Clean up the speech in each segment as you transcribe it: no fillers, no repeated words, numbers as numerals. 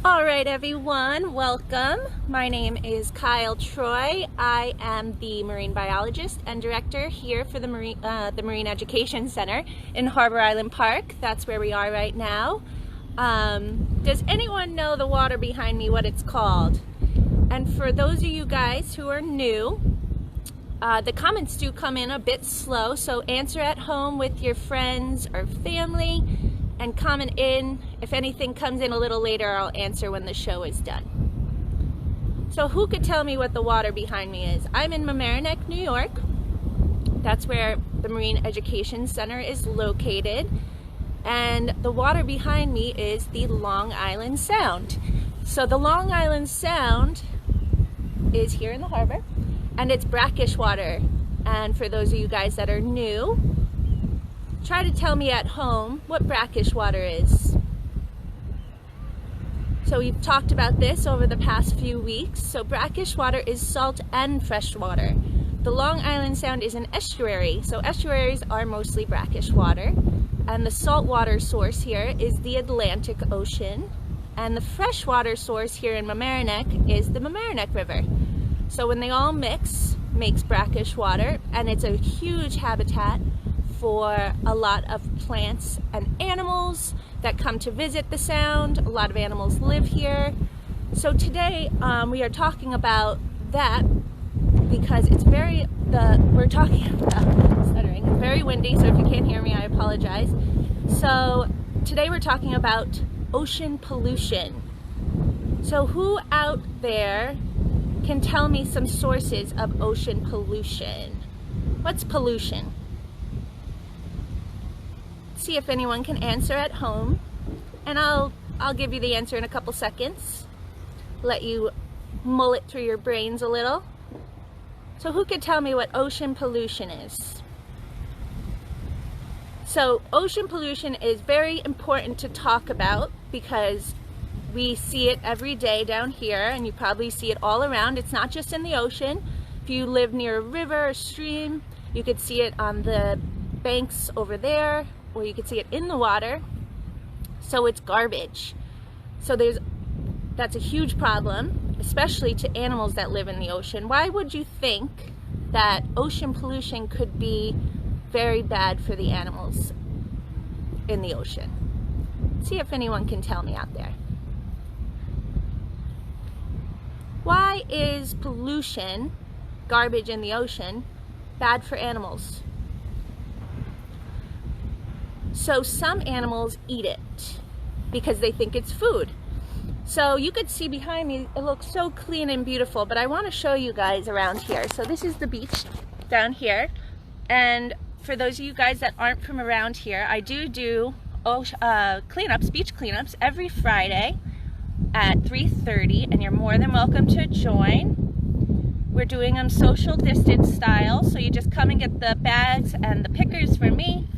All right, everyone, welcome. My name is Kyle Troy. I am the marine biologist and director here for the Marine Education Center in Harbor Island Park. That's where we are right now. Does anyone know the water behind me, what it's called? And for those of you guys who are new, the comments do come in a bit slow, so answer at home with your friends or family and comment in. If anything comes in a little later, I'll answer when the show is done. So who could tell me what the water behind me is? I'm in Mamaroneck, New York. That's where the Marine Education Center is located. And the water behind me is the Long Island Sound. So the Long Island Sound is here in the harbor, and it's brackish water. And for those of you guys that are new, try to tell me at home what brackish water is. So we've talked about this over the past few weeks. So brackish water is salt and fresh water. The Long Island Sound is an estuary, so estuaries are mostly brackish water. And the saltwater source here is the Atlantic Ocean. And the freshwater source here in Mamaroneck is the Mamaroneck River. So when they all mix, makes brackish water, and it's a huge habitat for a lot of plants and animals that come to visit the sound. A lot of animals live here. So today we are talking about that because it's very windy, so if you can't hear me, I apologize. So today we're talking about ocean pollution. So who out there can tell me some sources of ocean pollution? What's pollution? See if anyone can answer at home, and I'll give you the answer in a couple seconds. Let you mull it through your brains a little. So who could tell me what ocean pollution is? So ocean pollution is very important to talk about because we see it every day down here, and you probably see it all around. It's not just in the ocean. If you live near a river or stream, you could see it on the banks over there, or you could see it in the water. So it's garbage. So that's a huge problem, especially to animals that live in the ocean. Why would you think that ocean pollution could be very bad for the animals in the ocean? See if anyone can tell me out there. Why is pollution, garbage in the ocean, bad for animals? So some animals eat it because they think it's food. So you could see behind me, it looks so clean and beautiful, but I want to show you guys around here. So this is the beach down here. And for those of you guys that aren't from around here, I do cleanups, beach cleanups every Friday at 3:30, and you're more than welcome to join. We're doing them social distance style, so you just come and get the bags and the pickers from me,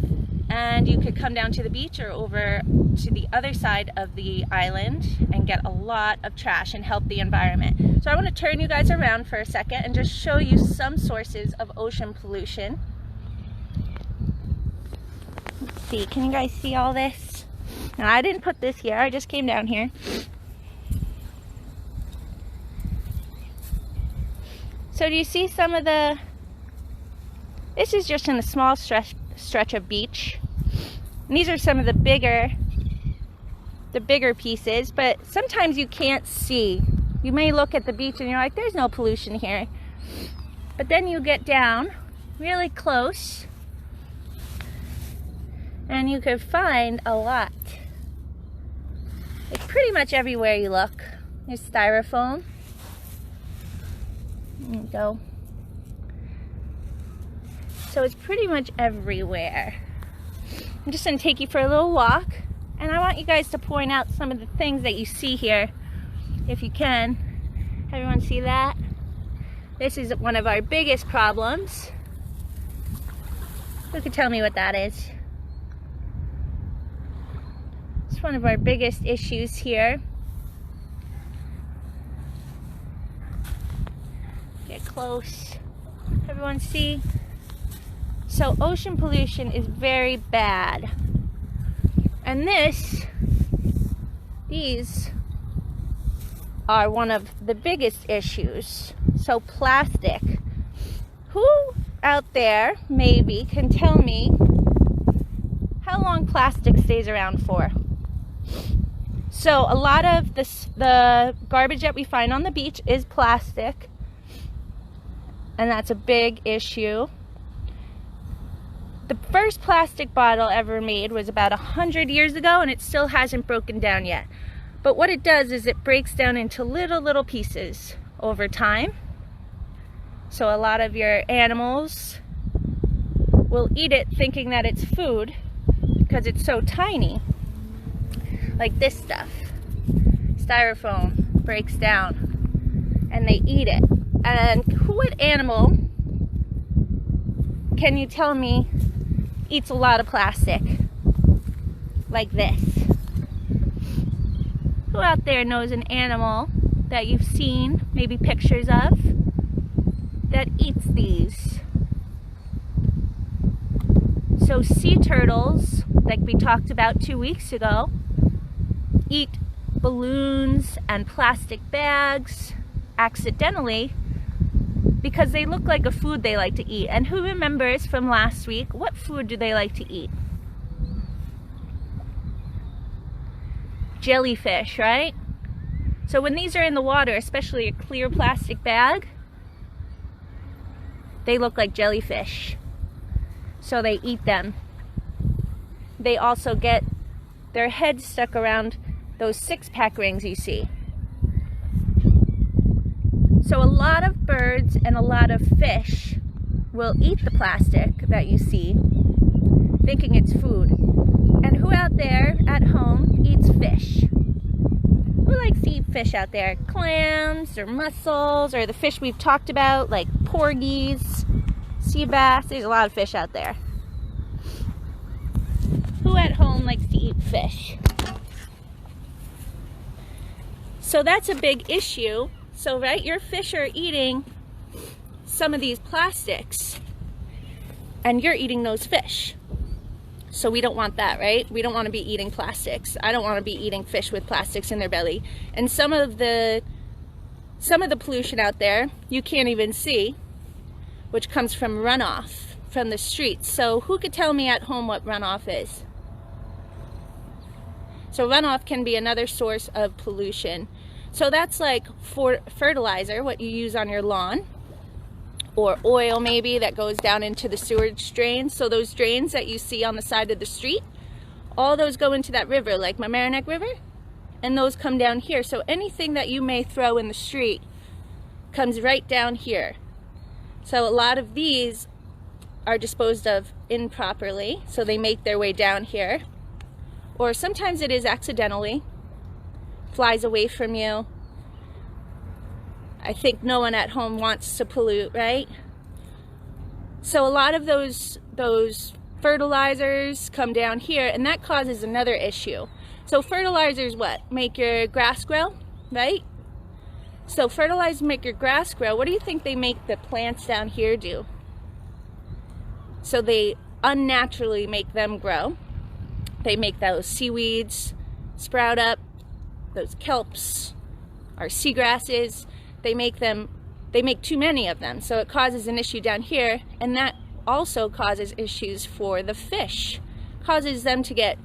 and you could come down to the beach or over to the other side of the island and get a lot of trash and help the environment. So I want to turn you guys around for a second and just show you some sources of ocean pollution. Let's see, can you guys see all this? Now I didn't put this here, I just came down here. So do you see some of this is just in a small stretch of beach. And these are some of the bigger pieces, but sometimes you can't see. You may look at the beach and you're like, there's no pollution here. But then you get down really close and you could find a lot. Like pretty much everywhere you look. There's styrofoam. There you go. So it's pretty much everywhere. I'm just going to take you for a little walk, and I want you guys to point out some of the things that you see here, if you can. Everyone see that? This is one of our biggest problems. Who can tell me what that is? It's one of our biggest issues here. Get close. Everyone see? So ocean pollution is very bad. And these are one of the biggest issues. So plastic. Who out there maybe can tell me how long plastic stays around for? So a lot of the garbage that we find on the beach is plastic, and that's a big issue. The first plastic bottle ever made was about 100 years ago, and it still hasn't broken down yet. But what it does is it breaks down into little pieces over time. So a lot of your animals will eat it thinking that it's food because it's so tiny. Like this stuff. Styrofoam breaks down and they eat it. And what animal, can you tell me, eats a lot of plastic like this? Who out there knows an animal that you've seen, maybe pictures of, that eats these? So sea turtles, like we talked about 2 weeks ago, eat balloons and plastic bags accidentally because they look like a food they like to eat. And who remembers from last week, what food do they like to eat? Jellyfish, right? So when these are in the water, especially a clear plastic bag, they look like jellyfish. So they eat them. They also get their heads stuck around those six-pack rings you see. So a lot of birds and a lot of fish will eat the plastic that you see, thinking it's food. And who out there at home eats fish? Who likes to eat fish out there? Clams or mussels or the fish we've talked about like porgies, sea bass. There's a lot of fish out there. Who at home likes to eat fish? So that's a big issue. So right, your fish are eating some of these plastics and you're eating those fish. So we don't want that, right? We don't want to be eating plastics. I don't want to be eating fish with plastics in their belly. And some of the pollution out there you can't even see, which comes from runoff from the streets. So who could tell me at home what runoff is? So runoff can be another source of pollution. So that's like for fertilizer, what you use on your lawn, or oil maybe that goes down into the sewage drains. So those drains that you see on the side of the street, all those go into that river, like Mamaroneck River, and those come down here. So anything that you may throw in the street comes right down here. So a lot of these are disposed of improperly, so they make their way down here. Or sometimes it is accidentally, flies away from you. I think no one at home wants to pollute, right? So a lot of those fertilizers come down here, and that causes another issue. So fertilizers what? Make your grass grow, right? So fertilizers make your grass grow. What do you think they make the plants down here do? So they unnaturally make them grow. They make those seaweeds sprout up, those kelps, our seagrasses. They make too many of them, so it causes an issue down here, and that also causes issues for the fish. Causes them to get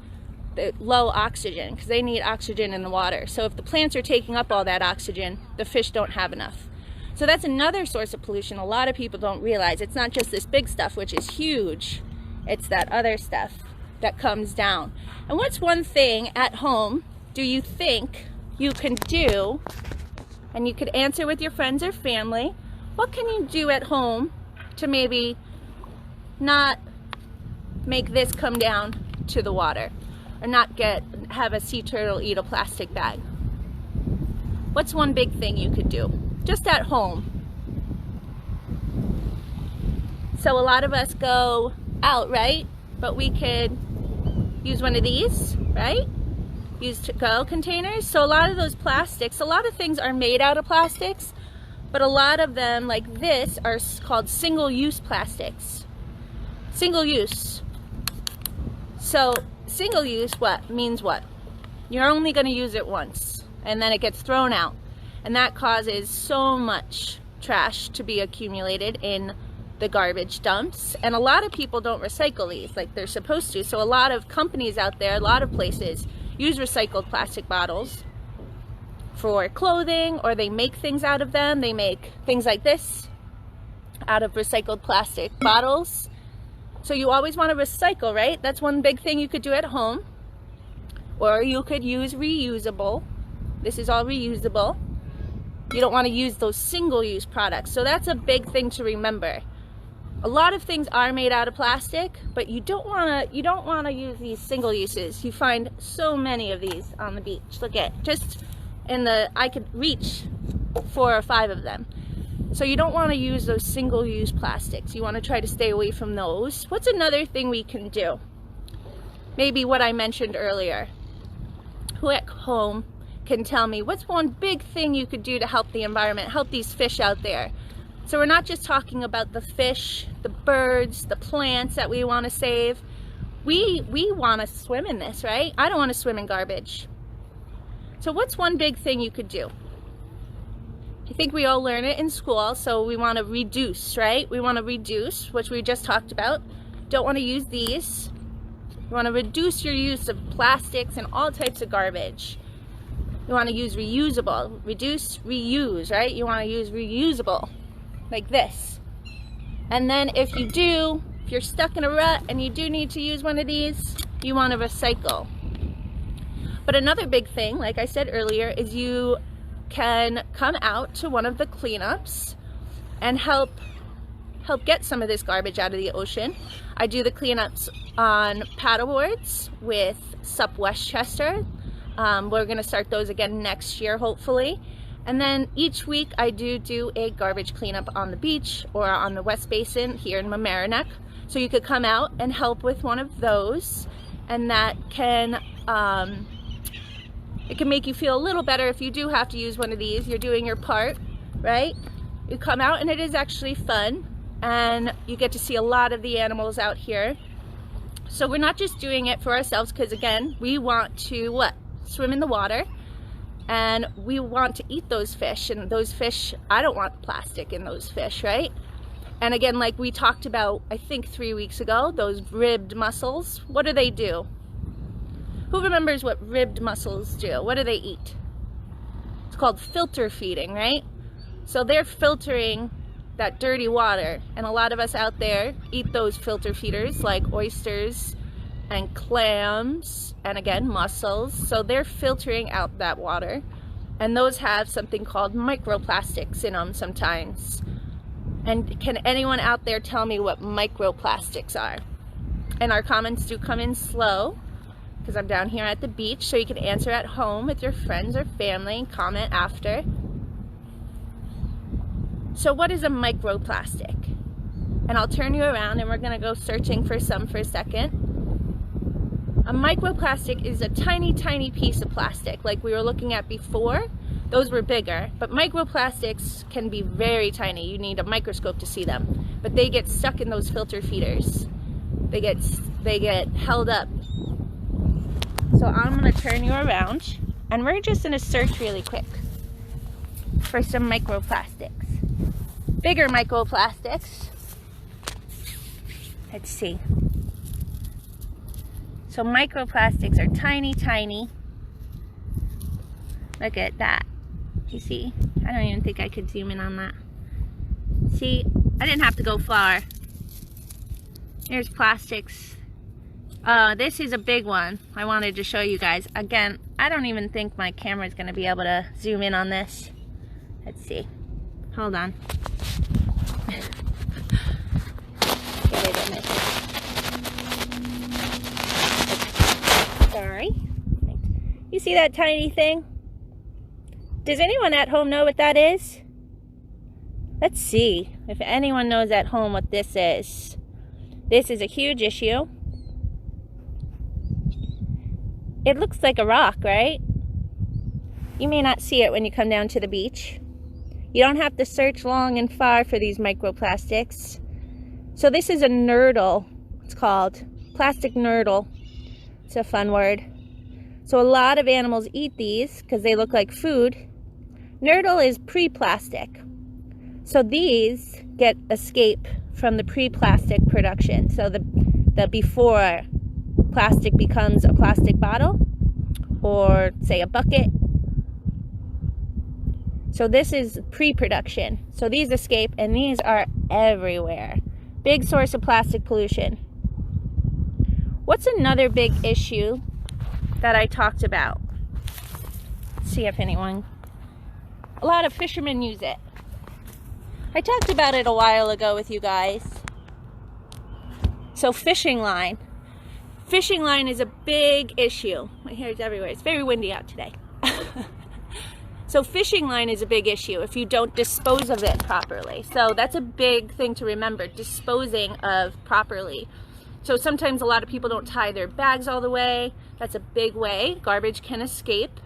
the low oxygen, because they need oxygen in the water. So if the plants are taking up all that oxygen, the fish don't have enough. So that's another source of pollution a lot of people don't realize. It's not just this big stuff, which is huge. It's that other stuff that comes down. And what's one thing at home do you think you can do? And you could answer with your friends or family. What can you do at home to maybe not make this come down to the water, or not have a sea turtle eat a plastic bag? What's one big thing you could do just at home? So a lot of us go out, right? But we could use one of these, right? Use to-go containers. So a lot of those plastics, a lot of things are made out of plastics, but a lot of them, like this, are called single-use plastics. Single-use. So single-use means what? You're only going to use it once, and then it gets thrown out. and that causes so much trash to be accumulated in the garbage dumps. And a lot of people don't recycle these like they're supposed to. So a lot of companies out there, a lot of places use recycled plastic bottles for clothing, or they make things out of them. They make things like this out of recycled plastic bottles. So you always want to recycle, right? That's one big thing you could do at home. Or you could use reusable. This is all reusable. You don't want to use those single-use products. So that's a big thing to remember. A lot of things are made out of plastic, but you don't want to use these single uses. You find so many of these on the beach. Look at just I could reach 4 or 5 of them. So you don't want to use those single-use plastics. You want to try to stay away from those. What's another thing we can do? Maybe what I mentioned earlier. Who at home can tell me what's one big thing you could do to help the environment, help these fish out there? So we're not just talking about the fish, the birds, the plants that we want to save. We want to swim in this, right? I don't want to swim in garbage. So what's one big thing you could do? I think we all learn it in school, so we want to reduce, right? We want to reduce, which we just talked about. Don't want to use these. You want to reduce your use of plastics and all types of garbage. You want to use reusable. Reduce, reuse, right? You want to use reusable, like this. And then if you're stuck in a rut and you do need to use one of these, you want to recycle. But another big thing, like I said earlier, is you can come out to one of the cleanups and help get some of this garbage out of the ocean. I do the cleanups on paddleboards with SUP Westchester. We're going to start those again next year, hopefully. And then each week I do a garbage cleanup on the beach or on the West Basin here in Mamaroneck. So you could come out and help with one of those, and that can it can make you feel a little better if you do have to use one of these. You're doing your part, right? You come out and it is actually fun, and you get to see a lot of the animals out here. So we're not just doing it for ourselves, because again, we want to what? Swim in the water, and we want to eat those fish, and those fish, I don't want plastic in those fish, right? And again, like we talked about, I think 3 weeks ago, those ribbed mussels, what do? Who remembers what ribbed mussels do? What do they eat? It's called filter feeding, right? So they're filtering that dirty water, and a lot of us out there eat those filter feeders like oysters and clams, and again, mussels. So they're filtering out that water, and those have something called microplastics in them sometimes. And can anyone out there tell me what microplastics are? And our comments do come in slow, because I'm down here at the beach, so you can answer at home with your friends or family and comment after. So what is a microplastic? And I'll turn you around and we're going to go searching for some for a second. A microplastic is a tiny, tiny piece of plastic like we were looking at before. Those were bigger, but microplastics can be very tiny. You need a microscope to see them. But they get stuck in those filter feeders. They get held up. So I'm going to turn you around, and we're just going to search really quick for some microplastics. Bigger microplastics. Let's see. So microplastics are tiny, tiny. Look at that. You see? I don't even think I could zoom in on that. See? I didn't have to go far. Here's plastics. This is a big one. I wanted to show you guys. Again, I don't even think my camera is going to be able to zoom in on this. Let's see. Hold on. Get it in it. Sorry. You see that tiny thing? Does anyone at home know what that is? Let's see if anyone knows at home what this is. This is a huge issue. It looks like a rock, right? You may not see it when you come down to the beach. You don't have to search long and far for these microplastics. So this is a nerdle, it's called. Plastic nerdle. It's a fun word. So a lot of animals eat these because they look like food. Nerdle is pre-plastic. So these get escape from the pre-plastic production. So the before plastic becomes a plastic bottle or say a bucket. So this is pre-production. So these escape, and these are everywhere. Big source of plastic pollution. What's another big issue that I talked about? Let's see if anyone... A lot of fishermen use it. I talked about it a while ago with you guys. So fishing line. Fishing line is a big issue. My hair is everywhere. It's very windy out today. So fishing line is a big issue if you don't dispose of it properly. So that's a big thing to remember, disposing of properly. So sometimes a lot of people don't tie their bags all the way. That's a big way. Garbage can escape.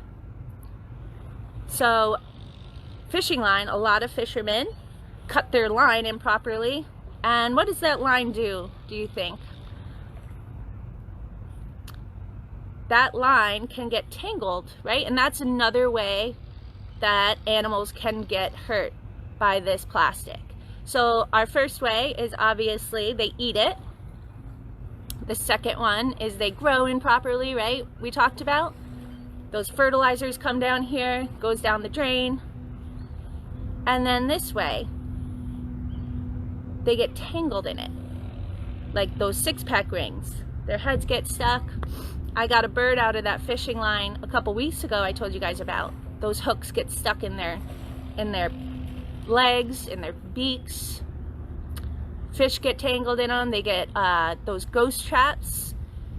So fishing line, a lot of fishermen cut their line improperly. And what does that line do you think? That line can get tangled, right? And that's another way that animals can get hurt by this plastic. So our first way is obviously they eat it. The second one is they grow improperly, right? We talked about. Those fertilizers come down here, goes down the drain. And then this way, they get tangled in it. Like those six-pack rings. Their heads get stuck. I got a bird out of that fishing line a couple weeks ago I told you guys about. Those hooks get stuck in their legs, in their beaks. Fish get tangled in them. They get those ghost traps.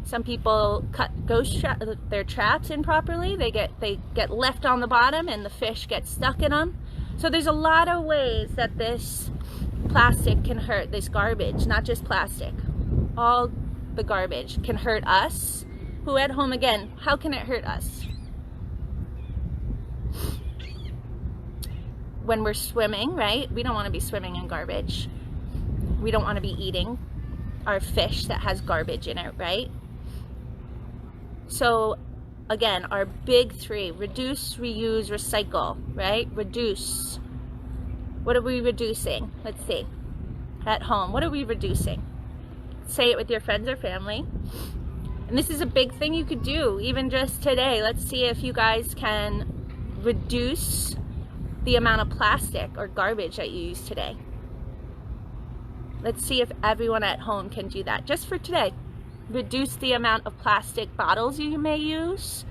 Some people cut their traps improperly. They get left on the bottom and the fish get stuck in them. So there's a lot of ways that this plastic can hurt, this garbage, not just plastic. All the garbage can hurt us. Who at home, again, how can it hurt us? When we're swimming, right? We don't want to be swimming in garbage. We don't want to be eating our fish that has garbage in it, right? So again, our big three: reduce, reuse, recycle, right? Reduce. What are we reducing? Let's see. At home, what are we reducing? Say it with your friends or family. And this is a big thing you could do, even just today. Let's see if you guys can reduce the amount of plastic or garbage that you use today. Let's see if everyone at home can do that just for today. Reduce the amount of plastic bottles you may use.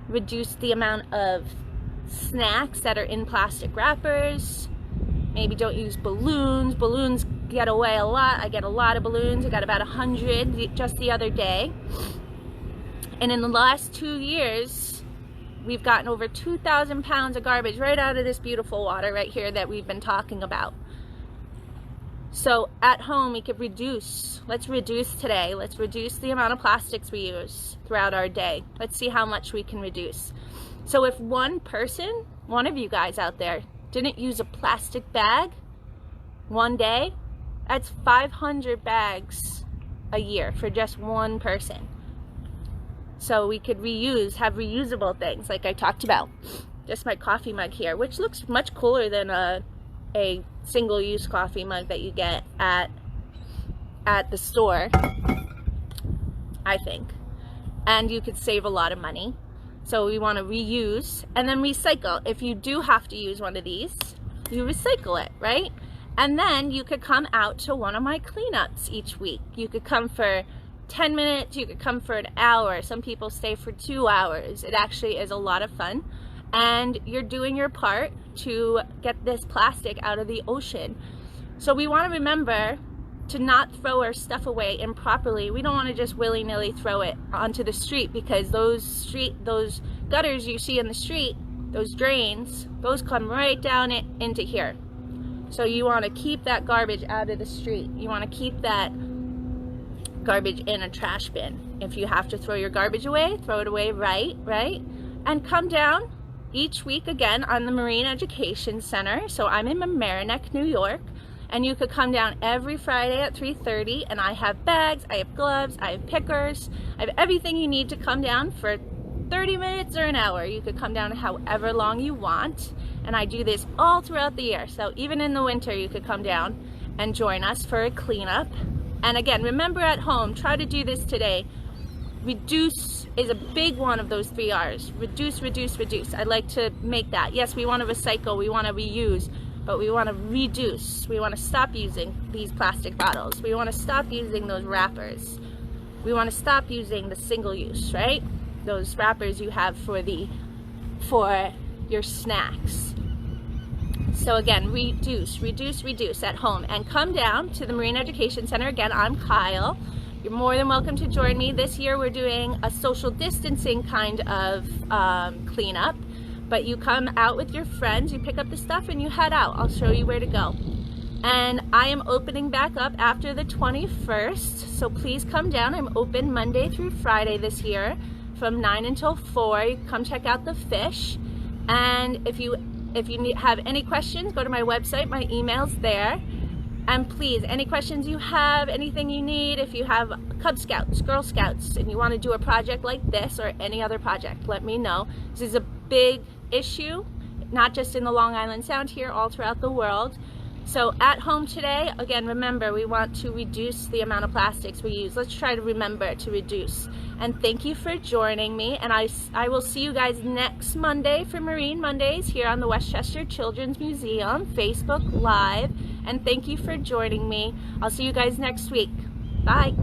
Reduce the amount of snacks that are in plastic wrappers. Maybe don't use balloons. Balloons get away a lot. I get a lot of balloons. I got about 100 just the other day. And in the last 2 years, we've gotten over 2,000 pounds of garbage right out of this beautiful water right here that we've been talking about. So at home, we could reduce. Let's reduce today. Let's reduce the amount of plastics we use throughout our day. Let's see how much we can reduce. So if one person, one of you guys out there, didn't use a plastic bag one day, that's 500 bags a year for just one person. So we could reuse, have reusable things like I talked about. Just my coffee mug here, which looks much cooler than a single-use coffee mug that you get at the store, I think. And you could save a lot of money. So we want to reuse and then recycle. If you do have to use one of these, you recycle it, right? And then you could come out to one of my cleanups each week. You could come for 10 minutes, you could come for an hour. Some people stay for 2 hours. It actually is a lot of fun. And you're doing your part to get this plastic out of the ocean. So we want to remember to not throw our stuff away improperly. We don't want to just willy-nilly throw it onto the street, because those gutters you see in the street, those drains, those come right down into here. So you want to keep that garbage out of the street. You want to keep that garbage in a trash bin. If you have to throw your garbage away, throw it away right? And come down each week again on the Marine Education Center. So I'm in Mamaroneck, New York. And you could come down every Friday at 3:30, and I have bags, I have gloves, I have pickers, I have everything you need to come down for 30 minutes or an hour. You could come down however long you want. And I do this all throughout the year. So even in the winter, you could come down and join us for a cleanup. And again, remember at home, try to do this today. Reduce is a big one of those 3 R's. Reduce, reduce, reduce. I'd like to make that. Yes, we want to recycle, we want to reuse, but we want to reduce. We want to stop using these plastic bottles. We want to stop using those wrappers. We want to stop using the single use, right? Those wrappers you have for your snacks. So again, reduce, reduce, reduce at home, and come down to the Marine Education Center. Again, I'm Kyle. You're more than welcome to join me. This year we're doing a social distancing kind of cleanup, but you come out with your friends, you pick up the stuff and you head out. I'll show you where to go. And I am opening back up after the 21st, so please come down. I'm open Monday through Friday this year from 9 until 4. You come check out the fish. And if you have any questions, go to my website. My email's there. And please, any questions you have, anything you need, if you have Cub Scouts, Girl Scouts, and you want to do a project like this or any other project, let me know. This is a big issue, not just in the Long Island Sound, here, all throughout the world. So at home today, again, remember, we want to reduce the amount of plastics we use. Let's try to remember to reduce. And thank you for joining me. And I will see you guys next Monday for Marine Mondays here on the Westchester Children's Museum, Facebook Live. And thank you for joining me. I'll see you guys next week. Bye.